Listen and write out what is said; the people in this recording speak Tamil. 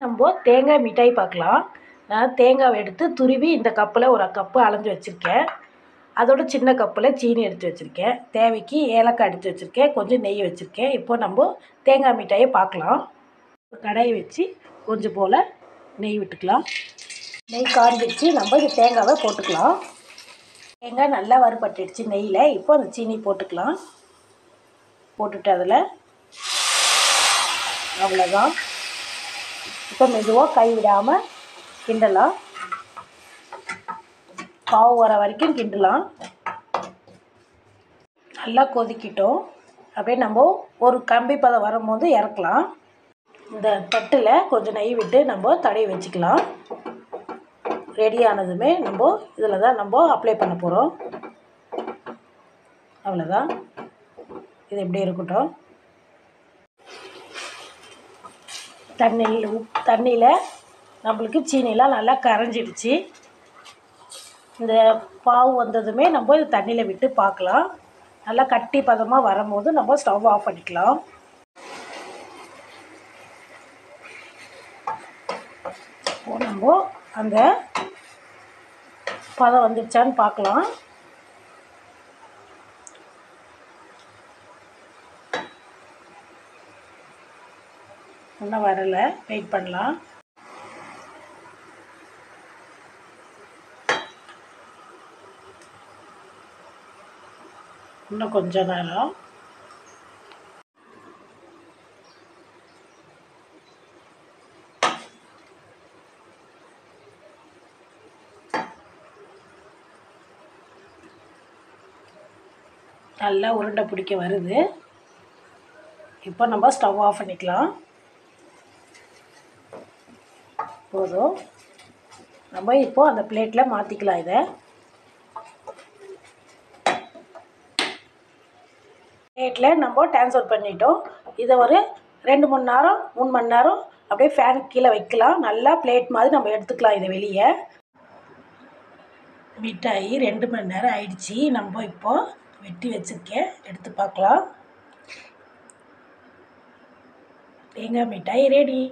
நம்ம தேங்காய் மிட்டாய் பார்க்கலாம். நான் தேங்காவை எடுத்து துருவி இந்த கப்பில் ஒரு கப்பு அளந்து வச்சுருக்கேன். அதோட சின்ன கப்பில் சீனி எடுத்து வச்சுருக்கேன். தேவைக்கு ஏலக்காய் எடுத்து வச்சுருக்கேன். கொஞ்சம் நெய் வச்சுருக்கேன். இப்போ நம்ம தேங்காய் மிட்டாயை பார்க்கலாம். கடாயை வச்சு கொஞ்சம் போல் நெய் விட்டுக்கலாம். நெய் காஞ்சிடுச்சு. நம்ம இந்த தேங்காவை போட்டுக்கலாம். தேங்காய் நல்லா வறுபட்டுடுச்சு நெய்யில். இப்போ அந்த சீனி போட்டுக்கலாம். போட்டுட்டு அதில் அவ்வளோதான். இப்போ மெதுவாக கை விடாமல் கிண்டலாம். பாவு வர வரைக்கும் கிண்டலாம். நல்லா கொதிக்கிட்டோம். அப்படியே நம்ம ஒரு கம்பி பதம் வரும்போது இறக்கலாம். இந்த தட்டில் கொஞ்சம் நெய் விட்டு நம்ம தடவி வச்சுக்கலாம். ரெடி ஆனதுமே நம்ம இதில் தான் நம்ம அப்ளை பண்ண போகிறோம். அவ்வளோதான். இது எப்படி இருக்கட்டும். தண்ணியில் நம்மளுக்கு சீனிலாம் நல்லா கரைஞ்சிடுச்சு. இந்த பாவு வந்ததுமே நம்ம இது தண்ணியில் விட்டு பார்க்கலாம். நல்லா கட்டி பதமாக வரும்போது நம்ம ஸ்டவ் ஆஃப் பண்ணிக்கலாம். இப்போ நம்ம அந்த பதம் வந்துடுச்சான்னு பார்க்கலாம். இன்னும் வரலை. வெயிட் பண்ணலாம். இன்னும் கொஞ்ச நேரம். நல்லா உருண்டை பிடிக்க வருது. இப்போ நம்ம ஸ்டவ் ஆஃப் பண்ணிக்கலாம். போதும். நம்ம இப்போ அந்த பிளேட்டில் மாற்றிக்கலாம். இதை பிளேட்டில் நம்ம ட்ரான்ஸ்ஃபர் பண்ணிட்டோம். இதை ஒரு 2-3 நேரம் 3 மணி நேரம் அப்படியே ஃபேன் கீழே வைக்கலாம். நல்லா பிளேட் மாதிரி நம்ம எடுத்துக்கலாம். இதை வெளியே மிட்டாய் 2 மணி நேரம் ஆயிடுச்சு. நம்ம இப்போ வெட்டி வச்சுருக்கேன். எடுத்து பார்க்கலாம். தேங்காய் மிட்டாய் ரெடி.